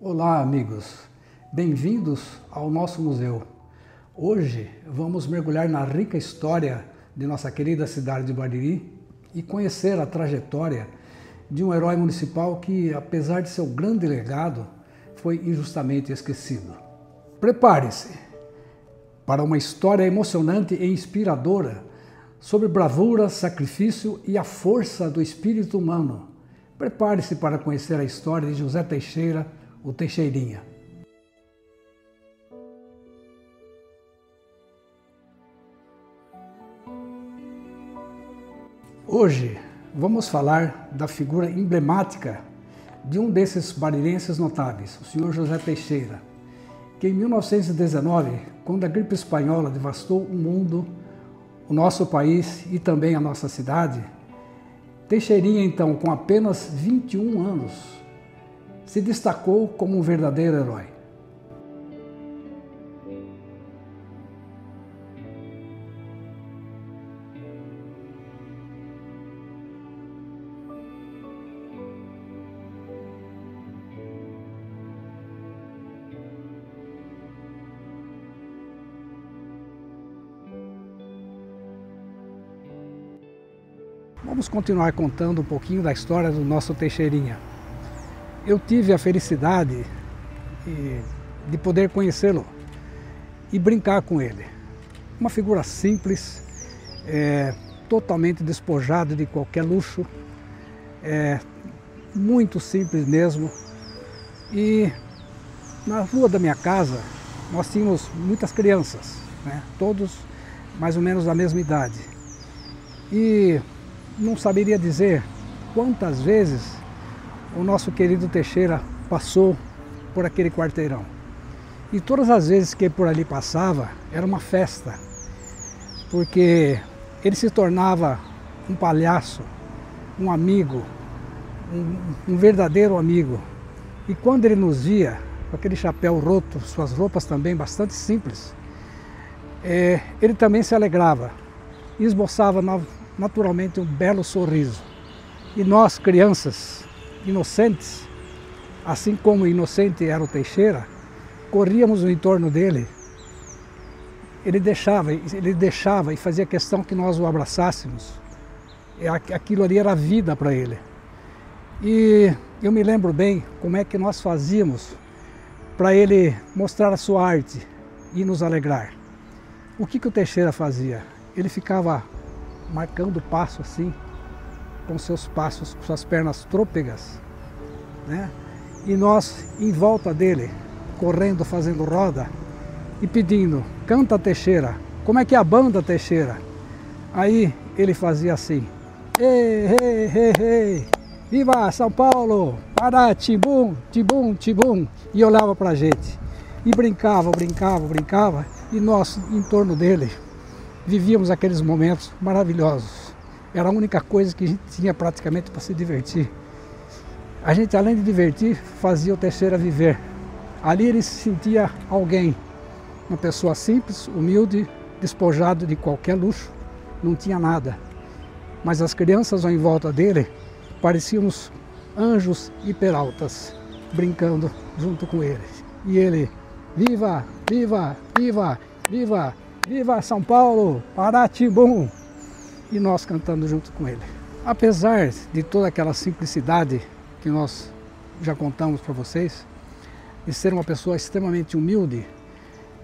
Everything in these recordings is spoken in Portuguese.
Olá, amigos! Bem-vindos ao nosso museu. Hoje vamos mergulhar na rica história de nossa querida cidade de Bariri e conhecer a trajetória de um herói municipal que, apesar de seu grande legado, foi injustamente esquecido. Prepare-se para uma história emocionante e inspiradora sobre bravura, sacrifício e a força do espírito humano. Prepare-se para conhecer a história de José Teixeira, o Teixeirinha. Hoje vamos falar da figura emblemática de um desses barirenses notáveis, o senhor José Teixeira, que em 1919, quando a gripe espanhola devastou o mundo, o nosso país e também a nossa cidade, Teixeirinha, então, com apenas 21 anos, se destacou como um verdadeiro herói. Vamos continuar contando um pouquinho da história do nosso Teixeirinha. Eu tive a felicidade de poder conhecê-lo e brincar com ele. Uma figura simples, totalmente despojado de qualquer luxo, muito simples mesmo. E na rua da minha casa nós tínhamos muitas crianças, né? Todos mais ou menos da mesma idade. E não saberia dizer quantas vezes o nosso querido Teixeira passou por aquele quarteirão. E todas as vezes que ele por ali passava, era uma festa, porque ele se tornava um palhaço, um amigo, um verdadeiro amigo. E quando ele nos via, com aquele chapéu roto, suas roupas também bastante simples, ele também se alegrava e esboçava naturalmente um belo sorriso. E nós, crianças inocentes, assim como inocente era o Teixeira, corríamos no entorno dele. Ele deixava e fazia questão que nós o abraçássemos. Aquilo ali era vida para ele. E eu me lembro bem como é que nós fazíamos para ele mostrar a sua arte e nos alegrar. O que o Teixeira fazia? Ele ficava marcando o passo assim, com seus passos, com suas pernas trôpegas, né? E nós em volta dele, correndo, fazendo roda e pedindo: canta, Teixeira, como é que é a banda, Teixeira? Aí ele fazia assim: ei, ei, ei, ei, viva São Paulo, Pará, tibum, tibum, tibum, e olhava pra gente e brincava, e nós em torno dele vivíamos aqueles momentos maravilhosos. Era a única coisa que a gente tinha praticamente para se divertir. A gente, além de divertir, fazia o Teixeira viver. Ali ele se sentia alguém, uma pessoa simples, humilde, despojado de qualquer luxo, não tinha nada. Mas as crianças em volta dele parecíamos anjos e peraltas, brincando junto com ele. E ele: viva, viva, viva, viva, viva São Paulo, Pará, tibum! E nós cantando junto com ele. Apesar de toda aquela simplicidade que nós já contamos para vocês, de ser uma pessoa extremamente humilde,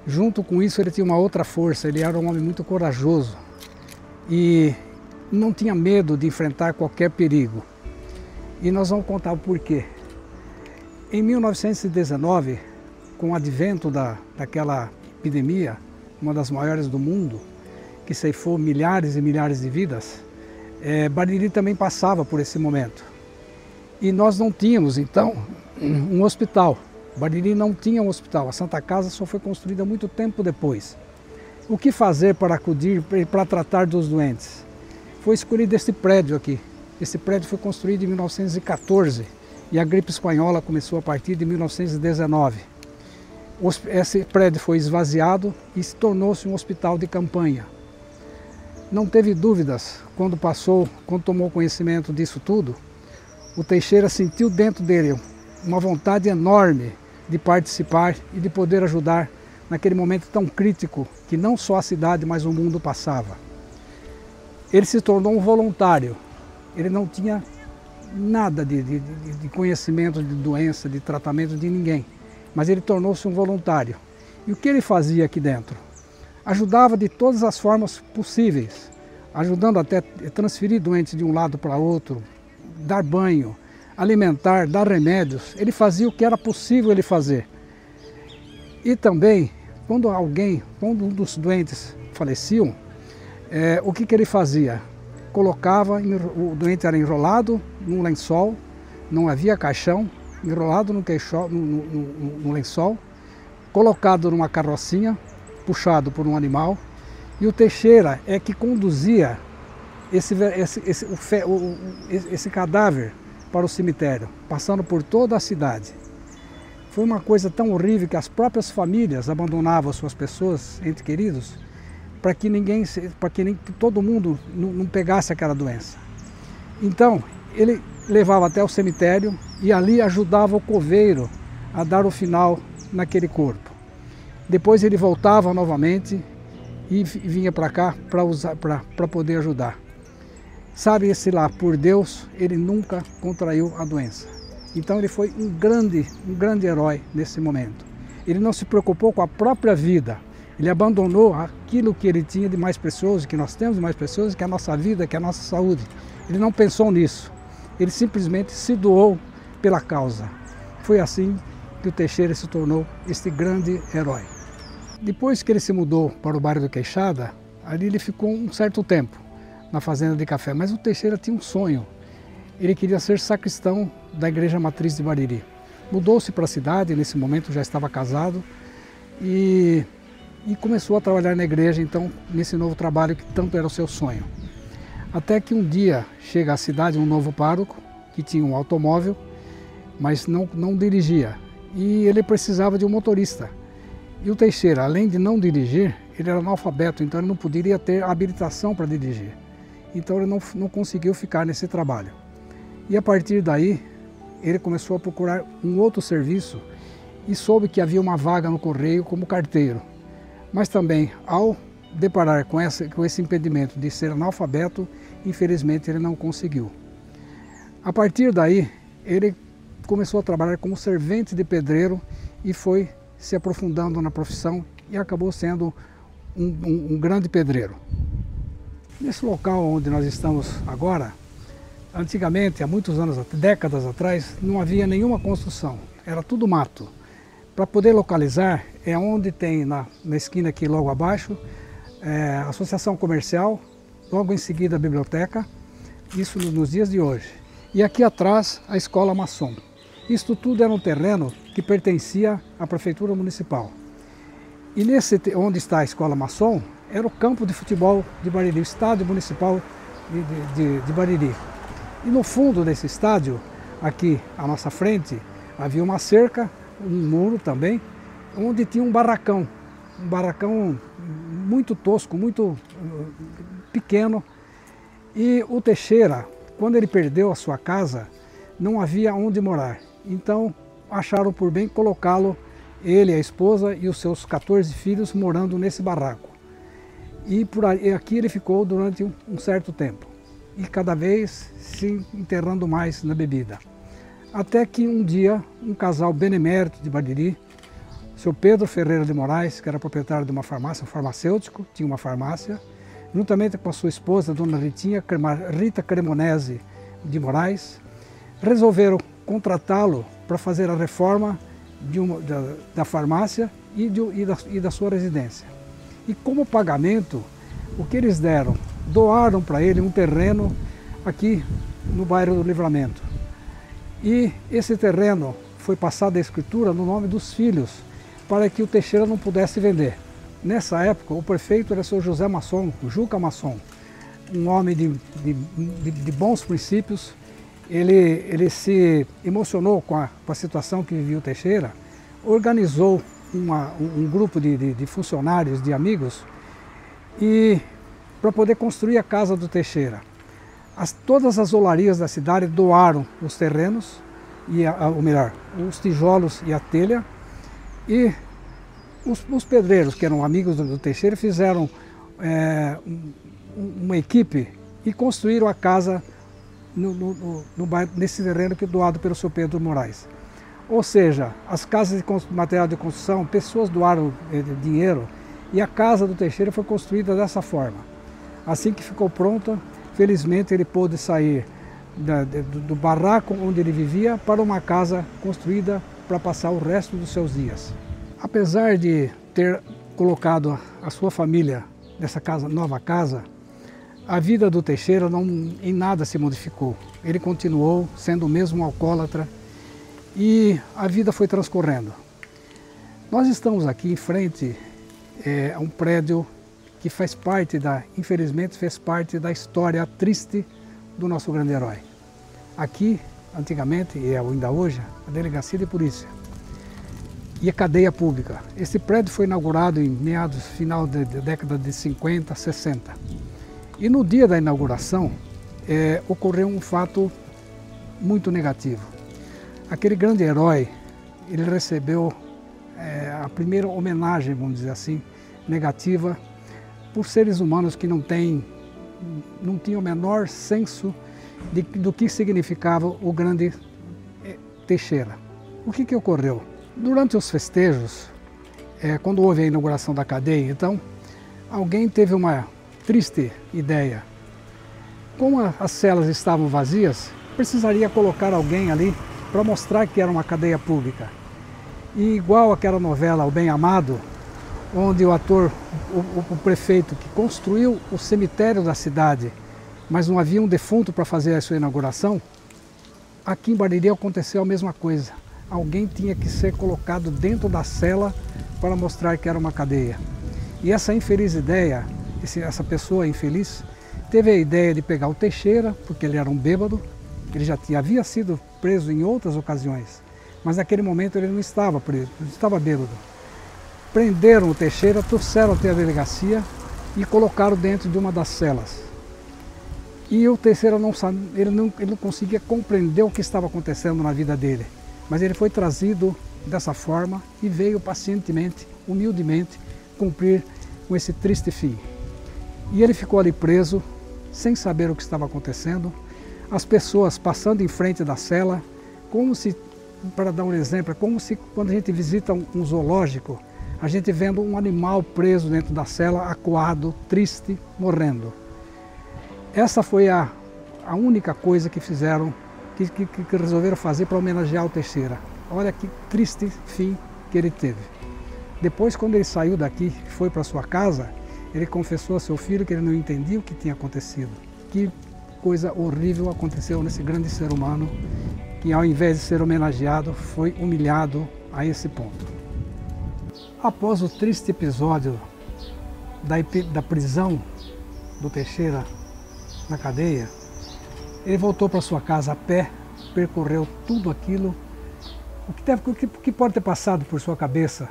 junto com isso ele tinha uma outra força. Ele era um homem muito corajoso e não tinha medo de enfrentar qualquer perigo. E nós vamos contar o porquê. Em 1919, com o advento daquela epidemia, uma das maiores do mundo, que ceifou milhares e milhares de vidas, Bariri também passava por esse momento. E nós não tínhamos, então, um hospital. Bariri não tinha um hospital. A Santa Casa só foi construída muito tempo depois. O que fazer para acudir, para tratar dos doentes? Foi escolhido este prédio aqui. Esse prédio foi construído em 1914 e a gripe espanhola começou a partir de 1919. Esse prédio foi esvaziado e tornou-se um hospital de campanha. Não teve dúvidas quando tomou conhecimento disso tudo. O Teixeira sentiu dentro dele uma vontade enorme de participar e de poder ajudar naquele momento tão crítico que não só a cidade, mas o mundo passava. Ele se tornou um voluntário, ele não tinha nada de conhecimento de doença, de tratamento de ninguém, mas ele tornou-se um voluntário. E o que ele fazia aqui dentro? Ajudava de todas as formas possíveis, ajudando até transferir doentes de um lado para outro, dar banho, alimentar, dar remédios. Ele fazia o que era possível ele fazer. E também, quando um dos doentes faleciam, o que ele fazia? O doente era enrolado num lençol, não havia caixão, enrolado no lençol, colocado numa carrocinha, puxado por um animal, e o Teixeira é que conduzia esse cadáver para o cemitério, passando por toda a cidade. Foi uma coisa tão horrível que as próprias famílias abandonavam suas pessoas, entes queridos, para que todo mundo não pegasse aquela doença. Então, ele levava até o cemitério e ali ajudava o coveiro a dar o final naquele corpo. Depois ele voltava novamente e vinha para cá para poder ajudar. Sabe, esse lá, por Deus, ele nunca contraiu a doença. Então ele foi um grande herói nesse momento. Ele não se preocupou com a própria vida. Ele abandonou aquilo que ele tinha de mais precioso, que nós temos de mais precioso, que é a nossa vida, que é a nossa saúde. Ele não pensou nisso. Ele simplesmente se doou pela causa. Foi assim que o Teixeira se tornou este grande herói. Depois que ele se mudou para o bairro do Queixada, ali ele ficou um certo tempo na fazenda de café, mas o Teixeira tinha um sonho. Ele queria ser sacristão da igreja matriz de Bariri. Mudou-se para a cidade, nesse momento já estava casado e começou a trabalhar na igreja, então, nesse novo trabalho que tanto era o seu sonho. Até que um dia chega à cidade um novo pároco, que tinha um automóvel, mas não dirigia. E ele precisava de um motorista. E o Teixeira, além de não dirigir, ele era analfabeto, então ele não poderia ter habilitação para dirigir. Então ele não conseguiu ficar nesse trabalho. E a partir daí, ele começou a procurar um outro serviço e soube que havia uma vaga no Correio como carteiro. Mas também, ao deparar com esse impedimento de ser analfabeto, infelizmente ele não conseguiu. A partir daí, ele começou a trabalhar como servente de pedreiro e foi se aprofundando na profissão e acabou sendo um grande pedreiro. Nesse local onde nós estamos agora, antigamente, há muitos anos, décadas atrás, não havia nenhuma construção, era tudo mato. Para poder localizar, é onde tem na esquina aqui logo abaixo, a Associação Comercial, logo em seguida a biblioteca, isso nos dias de hoje. E aqui atrás a Escola Maçom. Isto tudo era um terreno que pertencia à Prefeitura Municipal. E onde está a Escola Maçom, era o campo de futebol de Bariri, o estádio municipal de Bariri. E no fundo desse estádio, aqui à nossa frente, havia uma cerca, um muro também, onde tinha um barracão muito tosco, muito pequeno. E o Teixeira, quando ele perdeu a sua casa, não havia onde morar. Então acharam por bem colocá-lo, ele, a esposa e os seus 14 filhos morando nesse barraco. E aqui ele ficou durante um certo tempo. E cada vez se enterrando mais na bebida. Até que um dia, um casal benemérito de Bariri, o seu Pedro Ferreira de Moraes, que era proprietário de uma farmácia, um farmacêutico, tinha uma farmácia, juntamente com a sua esposa, dona Rita Cremonese de Moraes, resolveram contratá-lo para fazer a reforma da farmácia e da sua residência. E como pagamento, o que eles deram? Doaram para ele um terreno aqui no bairro do Livramento. E esse terreno foi passado à escritura no nome dos filhos, para que o Teixeira não pudesse vender. Nessa época, o prefeito era o seu José Maçom, Juca Maçom, um homem de bons princípios. Ele se emocionou com a situação que vivia o Teixeira, organizou um grupo de funcionários, de amigos, e para poder construir a casa do Teixeira. Todas as olarias da cidade doaram os terrenos, ou melhor, os tijolos e a telha, E os pedreiros, que eram amigos do Teixeira, fizeram uma equipe e construíram a casa nesse terreno que doado pelo seu Pedro Moraes. Ou seja, as casas de material de construção, pessoas doaram dinheiro e a casa do Teixeira foi construída dessa forma. Assim que ficou pronta, felizmente ele pôde sair do barraco onde ele vivia para uma casa construída para passar o resto dos seus dias. Apesar de ter colocado a sua família nessa nova casa, a vida do Teixeira em nada se modificou. Ele continuou sendo o mesmo alcoólatra e a vida foi transcorrendo. Nós estamos aqui em frente a um prédio que infelizmente fez parte da história triste do nosso grande herói. Aqui, antigamente, e ainda hoje, a Delegacia de Polícia e a cadeia pública. Esse prédio foi inaugurado em final da década de 50, 60. E no dia da inauguração, ocorreu um fato muito negativo. Aquele grande herói, ele recebeu a primeira homenagem, vamos dizer assim, negativa, por seres humanos que não tinham o menor senso do que significava o grande Teixeira. O que ocorreu? Durante os festejos, quando houve a inauguração da cadeia, então, alguém teve uma triste ideia. Como as celas estavam vazias, precisaria colocar alguém ali para mostrar que era uma cadeia pública. E igual aquela novela O Bem Amado, onde o ator, o prefeito que construiu o cemitério da cidade, mas não havia um defunto para fazer a sua inauguração, aqui em Bariri aconteceu a mesma coisa. Alguém tinha que ser colocado dentro da cela para mostrar que era uma cadeia. E essa infeliz ideia, essa pessoa infeliz, teve a ideia de pegar o Teixeira, porque ele era um bêbado, ele havia sido preso em outras ocasiões, mas naquele momento ele não estava preso, ele estava bêbado. Prenderam o Teixeira, trouxeram até a delegacia e colocaram dentro de uma das celas. E o Teixeira ele não conseguia compreender o que estava acontecendo na vida dele, mas ele foi trazido dessa forma e veio pacientemente, humildemente, cumprir com esse triste fim. E ele ficou ali preso, sem saber o que estava acontecendo, as pessoas passando em frente da cela, como se, para dar um exemplo, é como se quando a gente visita um zoológico, a gente vendo um animal preso dentro da cela, acuado, triste, morrendo. Essa foi a única coisa que fizeram, que resolveram fazer para homenagear o Teixeira. Olha que triste fim que ele teve. Depois, quando ele saiu daqui e foi para sua casa, ele confessou a seu filho que ele não entendia o que tinha acontecido. Que coisa horrível aconteceu nesse grande ser humano, que ao invés de ser homenageado, foi humilhado a esse ponto. Após o triste episódio da prisão do Teixeira na cadeia, ele voltou para sua casa a pé, percorreu tudo aquilo, o que pode ter passado por sua cabeça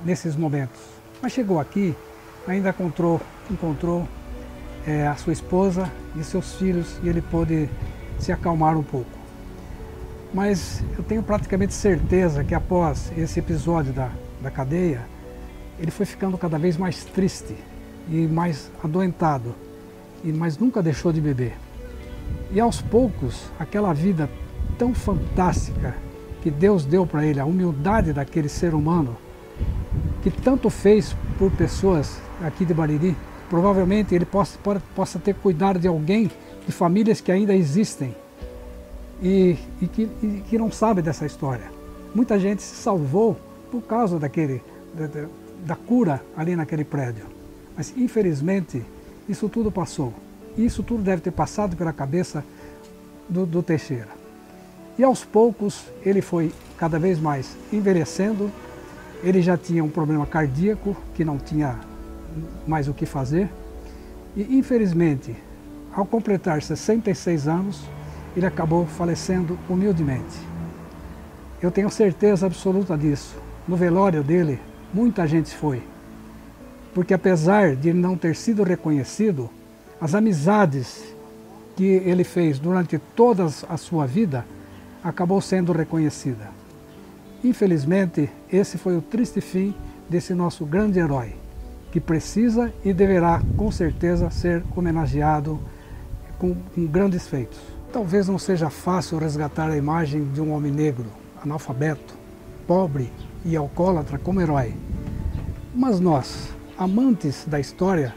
nesses momentos. Mas chegou aqui, ainda encontrou a sua esposa e seus filhos e ele pôde se acalmar um pouco. Mas eu tenho praticamente certeza que após esse episódio da cadeia, ele foi ficando cada vez mais triste e mais adoentado, mas nunca deixou de beber. E aos poucos, aquela vida tão fantástica que Deus deu para ele, a humildade daquele ser humano, que tanto fez por pessoas aqui de Bariri, provavelmente ele possa ter cuidado de alguém, de famílias que ainda existem e que não sabe dessa história. Muita gente se salvou por causa da cura ali naquele prédio. Mas infelizmente isso tudo passou. E isso tudo deve ter passado pela cabeça do Teixeira. E aos poucos ele foi cada vez mais envelhecendo. Ele já tinha um problema cardíaco que não tinha mais o que fazer. E infelizmente, ao completar 66 anos, ele acabou falecendo humildemente. Eu tenho certeza absoluta disso. No velório dele, muita gente foi. Porque apesar de ele não ter sido reconhecido, as amizades que ele fez durante toda a sua vida acabou sendo reconhecida. Infelizmente, esse foi o triste fim desse nosso grande herói, que precisa e deverá, com certeza, ser homenageado com grandes feitos. Talvez não seja fácil resgatar a imagem de um homem negro, analfabeto, pobre e alcoólatra como herói. Mas nós, amantes da história,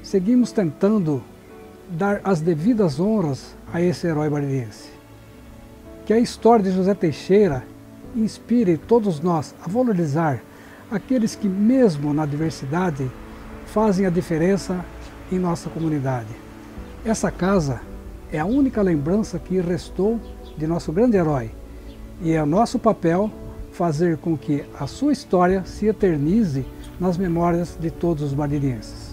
seguimos tentando dar as devidas honras a esse herói baririense. Que a história de José Teixeira inspire todos nós a valorizar aqueles que, mesmo na diversidade, fazem a diferença em nossa comunidade. Essa casa é a única lembrança que restou de nosso grande herói, e é nosso papel fazer com que a sua história se eternize nas memórias de todos os baririenses.